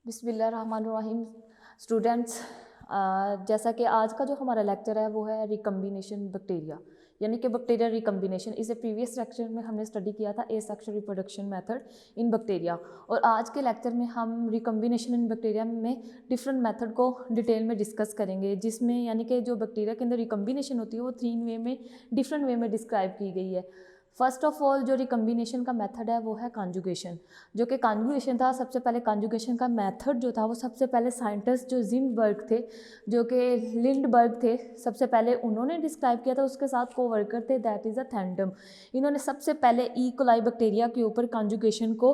बिस्मिल्लाहिर्रहमानिर्रहीम। स्टूडेंट्स, जैसा कि आज का जो हमारा लेक्चर है वो है रिकम्बिनेशन बैक्टीरिया, यानी कि बैक्टीरिया रिकम्बिनेशन। इसे प्रीवियस लेक्चर में हमने स्टडी किया था asexual reproduction method in bacteria, और आज के लेक्चर में हम रिकम्बिनेशन इन बैक्टीरिया में डिफरेंट मेथड को डिटेल में डिस्कस करेंगे, जिसमें यानी कि जो बैक्टीरिया के अंदर रिकम्बिनेशन होती है वो 3 वे में डिफरेंट वे में डिस्क्राइब की गई है। फर्स्ट ऑफ ऑल जो रिकम्बिनेशन का मेथड है वो है कॉन्जुगेशन, जो कि कॉन्जुगेशन था। सबसे पहले कॉन्जुगेशन का मेथड जो था वो सबसे पहले साइंटिस्ट जो जिंडबर्ग थे, जो कि लिंडबर्ग थे, सबसे पहले उन्होंने डिस्क्राइब किया था। उसके साथ को वर्कर थे, दैट इज़ अ थैंडम। इन्होंने सबसे पहले ई कोलाई बैक्टीरिया के ऊपर कॉन्जुगेशन को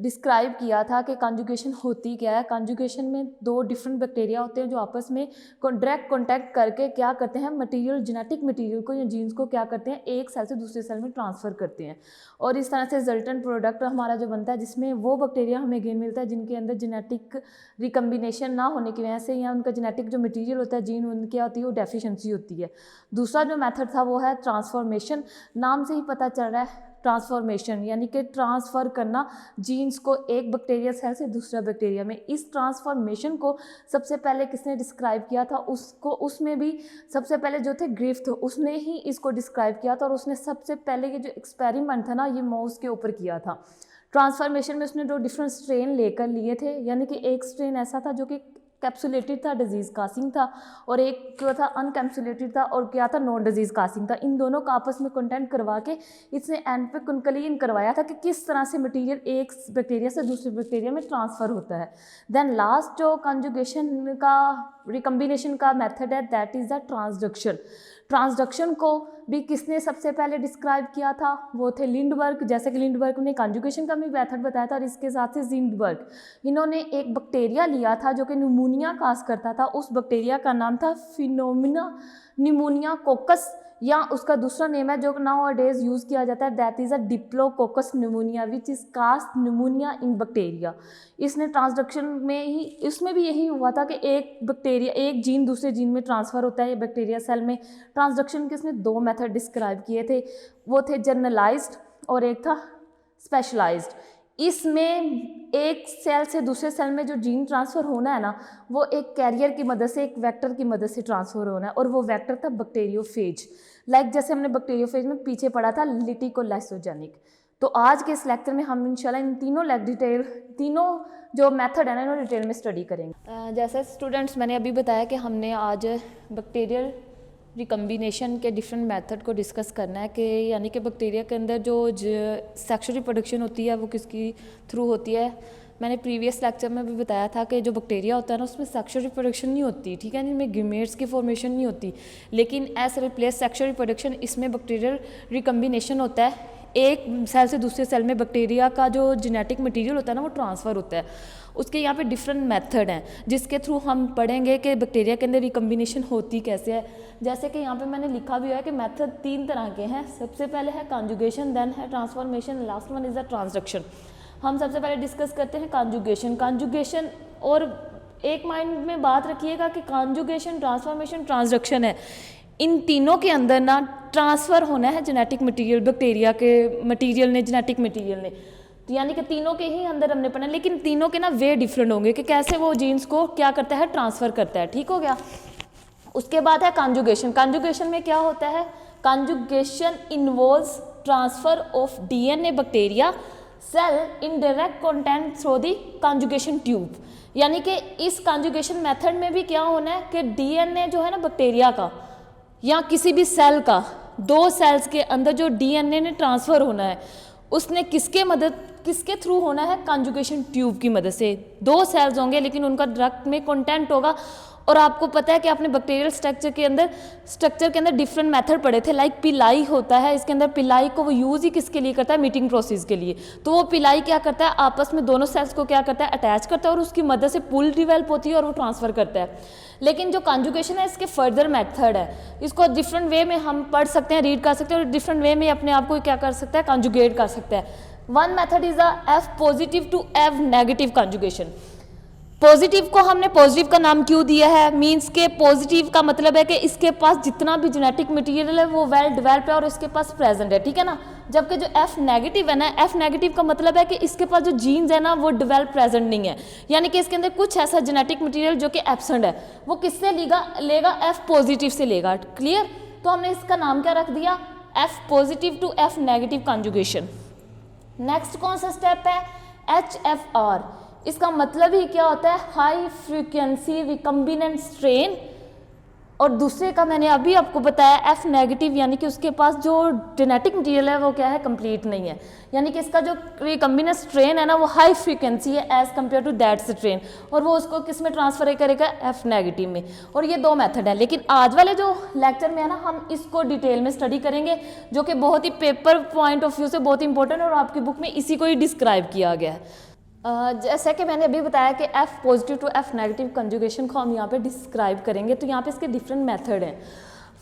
डिस्क्राइब किया था कि कॉन्जुगेशन होती क्या है। कॉन्जुगेशन में 2 डिफरेंट बैक्टीरिया होते हैं जो आपस में डायरेक्ट कॉन्टैक्ट करके क्या करते हैं, मटीरियल, जेनेटिक मटीरियल को या जीन्स को क्या करते हैं, एक सेल से दूसरे सेल में ट्रांसफ़र करते हैं, और इस तरह से रिजल्टेंट प्रोडक्ट हमारा जो बनता है, जिसमें वो बैक्टीरिया हमें गेन मिलता है जिनके अंदर जेनेटिक रिकम्बिनेशन ना होने की वजह से या उनका जेनेटिक जो मटेरियल होता है, जीन उनकी होती है, वो डेफिशिएंसी होती है। दूसरा जो मेथड था वो है ट्रांसफॉर्मेशन। नाम से ही पता चल रहा है ट्रांसफॉर्मेशन, यानी कि ट्रांसफ़र करना जीन्स को एक बैक्टीरिया सेल से दूसरा बैक्टीरिया में। इस ट्रांसफॉर्मेशन को सबसे पहले किसने डिस्क्राइब किया था, उसमें भी सबसे पहले जो थे ग्रिफ्थ, उसने ही इसको डिस्क्राइब किया था, और उसने सबसे पहले ये जो एक्सपेरिमेंट था ना, ये माउस के ऊपर किया था। ट्रांसफॉर्मेशन में उसने 2 डिफरेंट स्ट्रेन लेकर लिए थे, यानी कि एक स्ट्रेन ऐसा था जो कि कैप्सुलेटेड था, डिजीज़ कासिंग था, और एक क्या था, अनकैप्सुलेटेड था, और क्या था, नॉन डिजीज़ कासिंग था। इन दोनों का आपस में कंटेंट करवा के इसने एंड पे कंक्लूजन करवाया था कि किस तरह से मटेरियल एक बैक्टीरिया से दूसरे बैक्टीरिया में ट्रांसफ़र होता है। देन लास्ट जो कॉन्जुगेशन का रिकम्बिनेशन का मेथड है, that is the transduction. Transduction को भी किसने सबसे पहले डिस्क्राइब किया था, वो थे लिंडबर्ग। जैसे कि लिंडबर्ग ने कॉन्जुगेशन का भी मेथड बताया था, और इसके साथ ही जिंडबर्ग, इन्होंने एक बैक्टीरिया लिया था जो कि न्यूमोनिया काज करता था। उस बैक्टीरिया का नाम था फिनोमिना न्यूमोनिया कोकस, या उसका दूसरा नेम है जो नाउ डेज यूज़ किया जाता है, that is a diplococcus pneumonia which is caused pneumonia in bacteria. इसने ट्रांसडक्शन में ही, इसमें भी यही हुआ था कि एक बैक्टीरिया, एक जीन दूसरे जीन में ट्रांसफ़र होता है बैक्टीरिया सेल में। ट्रांसडक्शन के इसने 2 मेथड डिस्क्राइब किए थे, वो थे जनरलाइज्ड और एक था स्पेशलाइज्ड। इसमें एक सेल से दूसरे सेल में जो जीन ट्रांसफ़र होना है ना, वो एक कैरियर की मदद से, एक वेक्टर की मदद से ट्रांसफ़र होना है, और वो वेक्टर था बैक्टीरियोफेज। जैसे हमने बैक्टीरियोफेज में पीछे पढ़ा था लिटिकोलाइसोजेनिक। तो आज के इस लेक्चर में हम इंशाल्लाह इन तीनों जो मेथड है ना, इन्होंने डिटेल में स्टडी करेंगे। जैसे स्टूडेंट्स, मैंने अभी बताया कि हमने आज बैक्टीरियल रिकम्बिनेशन के डिफरेंट मेथड को डिस्कस करना है, कि यानी कि बैक्टीरिया के अंदर जो सेक्सुअल रिप्रोडक्शन होती है वो किसकी थ्रू होती है। मैंने प्रीवियस लेक्चर में भी बताया था कि जो बैक्टीरिया होता है ना, उसमें सेक्सुअल रिप्रोडक्शन नहीं होती, ठीक है, इनमें गीमेट्स की फॉर्मेशन नहीं होती, लेकिन एज रिप्लेस सेक्सुअल रिप्रोडक्शन इसमें बैक्टीरियल रिकम्बिनेशन होता है। एक सेल से दूसरे सेल में बैक्टीरिया का जो जेनेटिक मटेरियल होता है ना, वो ट्रांसफ़र होता है। उसके यहाँ पे डिफरेंट मेथड हैं जिसके थ्रू हम पढ़ेंगे कि बैक्टीरिया के अंदर रिकम्बिनेशन होती कैसे है। जैसे कि यहाँ पे मैंने लिखा भी है कि मेथड 3 तरह के हैं। सबसे पहले है कॉन्जुगेशन, देन है transformation, last one is the transduction. हम सबसे पहले डिस्कस करते हैं कॉन्जुगेशन, और एक माइंड में बात रखिएगा कि कॉन्जुगेशन, ट्रांसफॉर्मेशन, ट्रांसडक्शन है, इन तीनों के अंदर ना ट्रांसफ़र होना है जेनेटिक मटेरियल, बैक्टीरिया के मटेरियल ने, जेनेटिक मटेरियल ने। तो यानी कि तीनों के ही अंदर हमने पढ़ना, लेकिन तीनों के ना वे डिफरेंट होंगे कि कैसे वो जीन्स को क्या करता है, ट्रांसफ़र करता है। ठीक हो गया। उसके बाद है कॉन्जुगेशन। कॉन्जुगेशन में क्या होता है, conjugation involves transfer of DNA bacteria cell in direct contact through the conjugation tube. यानी कि इस कॉन्जुगेशन मेथड में भी क्या होना है कि डीएनए जो है ना बैक्टीरिया का या किसी भी सेल का, 2 सेल्स के अंदर जो डीएनए ने ट्रांसफ़र होना है, उसने किसके थ्रू होना है, कॉन्जुगेशन ट्यूब की मदद से। 2 सेल्स होंगे लेकिन उनका डायरेक्ट में कॉन्टैक्ट होगा। और आपको पता है कि आपने बैक्टीरियल स्ट्रक्चर के अंदर डिफरेंट मेथड पढ़े थे, लाइक पिलाई होता है। इसके अंदर पिलाई को वो यूज़ ही किसके लिए करता है, मीटिंग प्रोसेस के लिए। तो वो पिलाई क्या करता है, आपस में दोनों सेल्स को क्या करता है, अटैच करता है, और उसकी मदद से पुल डिवेल्प होती है और वो ट्रांसफ़र करता है। लेकिन जो कॉन्जुगेशन है, इसके फर्दर मेथड है, इसको डिफरेंट वे में हम पढ़ सकते हैं, रीड कर सकते हैं, और डिफरेंट वे में अपने आप को क्या कर सकता है, कॉन्जुगेट कर सकता है। One method is a F positive to F negative conjugation. Positive को हमने पॉजिटिव का नाम क्यों दिया है, मींस के पॉजिटिव का मतलब है कि इसके पास जितना भी जेनेटिक मटेरियल है वो वेल डेवलप्ड है और इसके पास प्रेजेंट है, ठीक है ना। जबकि जो F नेगेटिव है ना, F नेगेटिव का मतलब है कि इसके पास जो जीन्स है ना वो डेवलप प्रेजेंट नहीं है, यानी कि इसके अंदर कुछ ऐसा जेनेटिक मटेरियल जो कि एब्सेंट है, वो किससे लेगा F पॉजिटिव से लेगा। क्लियर। तो हमने इसका नाम क्या रख दिया, F positive to F negative conjugation. Next कौन सा स्टेप है, HFR। इसका मतलब ही क्या होता है, हाई फ्रीक्वेंसी रिकम्बिनेंट स्ट्रेन। और दूसरे का मैंने अभी आपको बताया F नेगेटिव, यानी कि उसके पास जो जेनेटिक मटेरियल है वो क्या है, कंप्लीट नहीं है, यानी कि इसका जो रिकम्बिनेंट स्ट्रेन है ना वो हाई फ्रीक्वेंसी है as compare to that strain, और वो उसको किस में ट्रांसफर करेगा, F नेगेटिव में। और ये दो मेथड है, लेकिन आज वाले जो लेक्चर में है ना हम इसको डिटेल में स्टडी करेंगे, जो कि बहुत ही पेपर पॉइंट ऑफ व्यू से बहुत इंपॉर्टेंट है और आपकी बुक में इसी को ही डिस्क्राइब किया गया है। जैसा कि मैंने अभी बताया कि F positive to F negative conjugation को हम यहाँ पे डिस्क्राइब करेंगे, तो यहाँ पे इसके डिफरेंट मेथड हैं।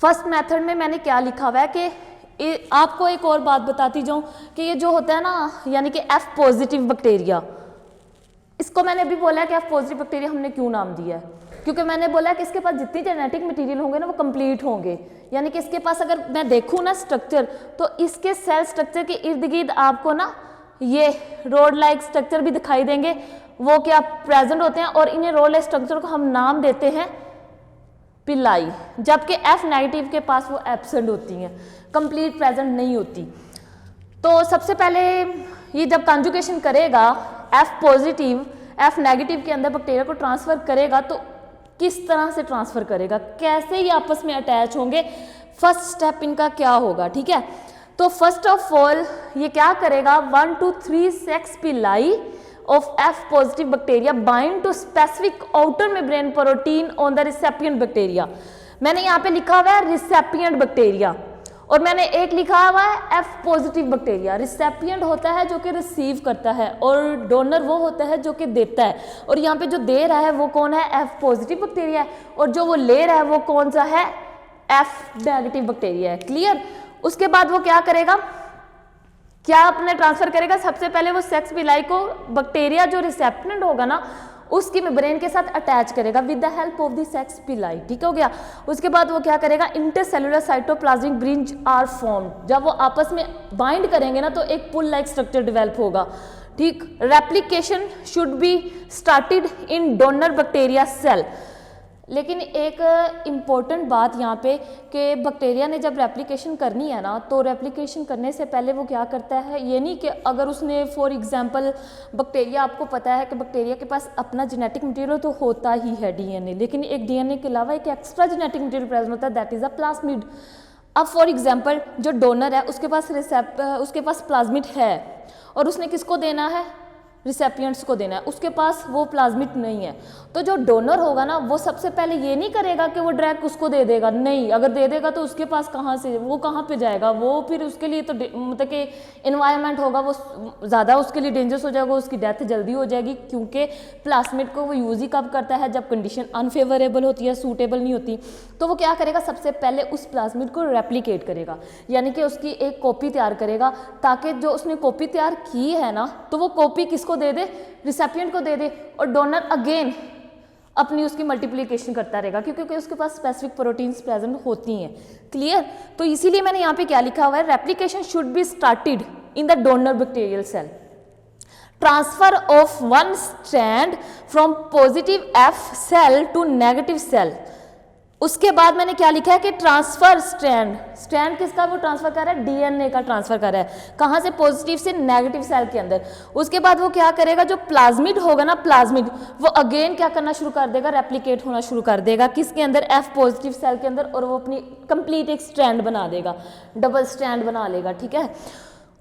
फर्स्ट मेथड में मैंने क्या लिखा हुआ है कि आपको एक और बात बताती जाऊँ कि ये जो होता है ना, यानी कि F पॉजिटिव बैक्टीरिया, इसको मैंने अभी बोला है कि F पॉजिटिव बैक्टीरिया हमने क्यों नाम दिया है, क्योंकि मैंने बोला है कि इसके पास जितनी जेनेटिक मटेरियल होंगे ना वो कंप्लीट होंगे, यानी कि इसके पास अगर मैं देखूँ ना स्ट्रक्चर, तो इसके सेल स्ट्रक्चर के इर्द गिर्द आपको ना ये रोड लाइक स्ट्रक्चर भी दिखाई देंगे, वो क्या प्रेजेंट होते हैं, और इन्हें रोड लाइक स्ट्रक्चर को हम नाम देते हैं पिलाई, जबकि F नेगेटिव के पास वो एब्सेंट होती हैं, कंप्लीट प्रेजेंट नहीं होती। तो सबसे पहले ये जब कंजुगेशन करेगा F पॉजिटिव F नेगेटिव के अंदर बैक्टीरिया को ट्रांसफर करेगा, तो किस तरह से ट्रांसफर करेगा, कैसे ये आपस में अटैच होंगे, फर्स्ट स्टेप इनका क्या होगा, ठीक है। तो फर्स्ट ऑफ ऑल ये क्या करेगा, 1 to 3 सेक्स पिलाई of F positive bacteria bind to specific outer membrane protein on the recipient bacteria। मैंने यहाँ पे लिखा हुआ है recipient bacteria, और मैंने एक लिखा हुआ है F positive bacteria। recipient होता है जो कि रिसीव करता है, और डोनर वो होता है जो कि देता है, और यहाँ पे जो दे रहा है वो कौन है, F positive bacteria है, और जो वो ले रहा है वो कौन सा है, F negative bacteria है। क्लियर। उसके बाद वो क्या करेगा, क्या अपने ट्रांसफर करेगा, सबसे पहले वो सेक्स पिलाई को बैक्टीरिया जो रिसेप्टेंट होगा ना उसकी मेम्ब्रेन के साथ अटैच करेगा with the help of the sex pili, ठीक हो गया। उसके बाद वो क्या करेगा, intercellular cytoplasmic bridge are formed. जब वो आपस में बाइंड करेंगे ना तो एक पुल लाइक स्ट्रक्चर डेवलप होगा, ठीक। Replication should be started in donor bacteria cell. लेकिन एक इम्पॉर्टेंट बात यहाँ पे कि बैक्टीरिया ने जब रेप्लिकेशन करनी है ना, तो रेप्लिकेशन करने से पहले वो क्या करता है, ये नहीं कि अगर उसने फॉर एग्जांपल बैक्टीरिया, आपको पता है कि बैक्टीरिया के पास अपना जेनेटिक मटेरियल तो होता ही है डीएनए, लेकिन एक डीएनए के अलावा एक एक्स्ट्रा जेनेटिक मटेरियल प्रेजेंट होता है, दैट इज़ अ प्लाज्मिड। अब फॉर एग्जांपल जो डोनर है उसके पास प्लाज्मिड है, और उसने किसको देना है, रिसेपिएंट्स को देना है, उसके पास वो प्लाज्मिड नहीं है। तो जो डोनर होगा ना वो सबसे पहले ये नहीं करेगा कि वो डायरेक्ट उसको दे देगा, नहीं, अगर दे देगा तो उसके पास कहाँ से, वो कहाँ पे जाएगा, वो फिर उसके लिए तो मतलब कि इन्वायरमेंट होगा वो ज़्यादा उसके लिए डेंजरस हो जाएगा, उसकी डेथ जल्दी हो जाएगी, क्योंकि प्लाज्मिड को वो यूज़ ही कब करता है, जब कंडीशन अनफेवरेबल होती है, सूटेबल नहीं होती। तो वो क्या करेगा, सबसे पहले उस प्लाज्मिड को रेप्लिकेट करेगा, यानी कि उसकी एक कॉपी तैयार करेगा, ताकि जो उसने कॉपी तैयार की है ना तो वो कॉपी किसको दे दे, रिसेपिएंट को दे दे, और डोनर अगेन अपनी उसकी मल्टीप्लिकेशन करता रहेगा, क्योंकि उसके पास स्पेसिफिक प्रोटीन्स प्रेजेंट होती हैं। क्लियर। तो इसीलिए मैंने यहाँ पे क्या लिखा हुआ है, replication should be started in the donor bacterial cell, transfer of one strand from positive F cell to negative cell. उसके बाद मैंने क्या लिखा है कि ट्रांसफर स्ट्रैंड किसका वो ट्रांसफर कर रहा है, डीएनए का ट्रांसफर कर रहा है, कहाँ से, पॉजिटिव से नेगेटिव सेल के अंदर। उसके बाद वो क्या करेगा, जो प्लाज्मिड होगा ना, प्लाज्मिड वो अगेन क्या करना शुरू कर देगा, रेप्लिकेट होना शुरू कर देगा, किसके अंदर, F पॉजिटिव सेल के अंदर, और वो अपनी कंप्लीट एक स्ट्रैंड बना देगा, डबल स्ट्रैंड बना लेगा, ठीक है।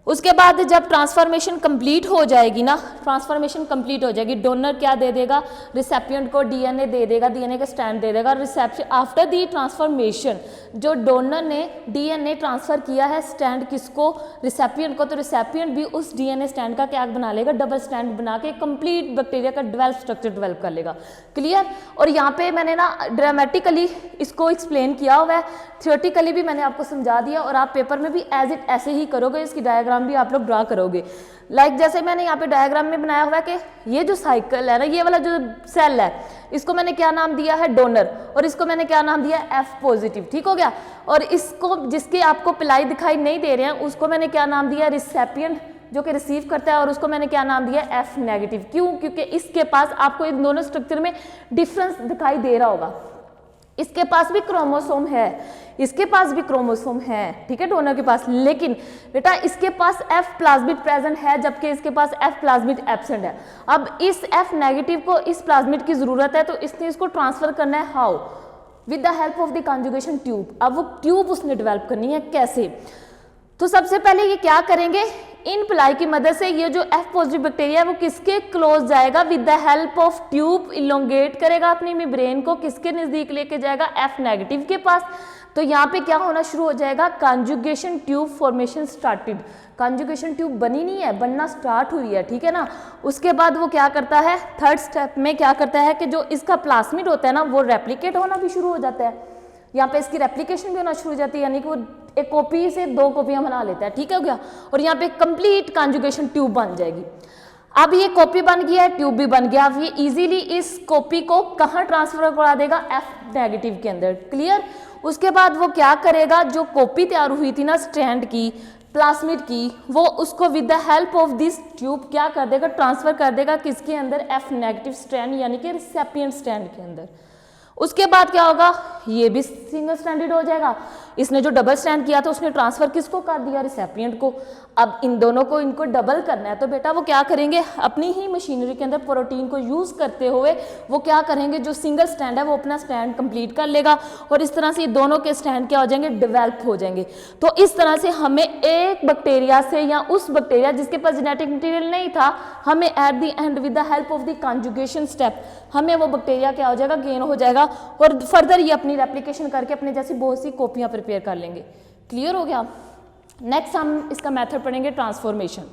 उसके बाद जब ट्रांसफॉर्मेशन कंप्लीट हो जाएगी ना, ट्रांसफॉर्मेशन कंप्लीट हो जाएगी, डोनर क्या दे देगा, रिसेपिएंट को डीएनए दे देगा, डीएनए का स्ट्रैंड दे देगा। रिसेप्शन आफ्टर दी ट्रांसफॉर्मेशन, जो डोनर ने डीएनए ट्रांसफर किया है स्ट्रैंड किसको, रिसेपिएंट को, तो रिसेपिएंट भी उस डीएनए स्ट्रैंड का क्या बना लेगा, डबल स्ट्रैंड बना के कंप्लीट बैक्टीरिया का डेवलप स्ट्रक्चर डेवलप कर लेगा। क्लियर। और यहाँ पे मैंने ना ड्रामेटिकली इसको एक्सप्लेन किया हुआ है, थियोरेटिकली भी मैंने आपको समझा दिया, और आप पेपर में भी एज इट ऐसे ही करोगे, इसकी डायग्राम डायग्राम भी आप लोग ड्रा करोगे। लाइक जैसे मैंने यहाँ पे डायग्राम में बनाया हुआ है कि ये जो साइकिल है ना, ये वाला जो सेल है, इसको मैंने क्या नाम दिया है, डोनर, और इसको मैंने क्या नाम दिया है, F पॉजिटिव, ठीक हो गया। और इसको जिसके आपको पिलाई दिखाई नहीं दे रहे हैं उसको मैंने क्या नाम दिया, रिसेपिएंट, जो कि रिसीव करता है, और उसको मैंने क्या नाम दिया, F नेगेटिव। क्यों? क्योंकि इसके पास आपको इन दोनों स्ट्रक्चर में डिफरेंस दिखाई दे रहा होगा। इसके पास भी क्रोमोसोम है, इसके पास भी क्रोमोसोम है, ठीक है, डोनर के पास, लेकिन बेटा इसके पास F प्लाज्मिड प्रेजेंट है जबकि इसके पास F प्लाज्मिड एब्सेंट है। अब इस F नेगेटिव को इस प्लाज्मिड की जरूरत है, तो इसने इसको ट्रांसफर करना है, how, with the help of the conjugation tube. अब वो ट्यूब उसने डेवलप करनी है, कैसे? तो सबसे पहले ये क्या करेंगे, इन पिलाई की मदद से ये जो F पॉजिटिव बैक्टीरिया है वो किसके क्लोज जाएगा, with the help of tube elongate करेगा अपनी मेम्ब्रेन को, किसके नजदीक लेके जाएगा, F नेगेटिव के पास। तो यहाँ पे क्या होना शुरू हो जाएगा, conjugation tube formation started. Conjugation tube बनी नहीं है, बनना स्टार्ट हुई है, ठीक है ना। उसके बाद वो क्या करता है, थर्ड स्टेप में क्या करता है कि जो इसका प्लाज्मिड होता है ना वो रेप्लिकेट होना भी शुरू हो जाता है। यहाँ पे इसकी रेप्लिकेशन भी होना शुरू हो जाती है, यानी कि वो एक कॉपी से 2 कॉपियां बना लेता है, ठीक है हो गया। और यहाँ पे कंप्लीट कंजुगेशन ट्यूब बन जाएगी। अब ये कॉपी बन गया है, ट्यूब भी बन गया। अब ये इजीली इस कॉपी को कहाँ ट्रांसफर करा देगा, F नेगेटिव के अंदर, क्लियर। उसके बाद वो क्या करेगा, जो कॉपी तैयार हुई थी ना स्ट्रैंड की, प्लाज्मिड की, वो उसको with the help of this tube क्या कर देगा, ट्रांसफर कर देगा किसके अंदर, F नेगेटिव स्ट्रैंड यानी कि रिसेपिएंट स्ट्रैंड के अंदर। उसके बाद क्या होगा, ये भी सिंगल स्ट्रैंडेड हो जाएगा। इसने जो डबल स्ट्रैंड किया था उसने ट्रांसफर किसको कर दिया, रिसेपिएंट को। अब इन दोनों को इनको डबल करना है, तो बेटा वो क्या करेंगे, अपनी ही मशीनरी के अंदर प्रोटीन को यूज करते हुए वो क्या करेंगे, जो सिंगल स्टैंड है वो अपना स्टैंड कंप्लीट कर लेगा, और इस तरह से दोनों के स्टैंड क्या हो जाएंगे, डेवलप हो जाएंगे। तो इस तरह से हमें एक बैक्टीरिया से या उस बैक्टीरिया जिसके पास जेनेटिक मटेरियल नहीं था, हमें at the end with the help of the conjugation step हमें वो बैक्टीरिया क्या हो जाएगा, गेन हो जाएगा, और फर्दर ये अपनी रेप्लिकेशन करके अपने जैसी बहुत सी कॉपियां प्रिपेयर कर लेंगे। क्लियर हो गया। नेक्स्ट हम इसका मेथड पढ़ेंगे ट्रांसफॉर्मेशन।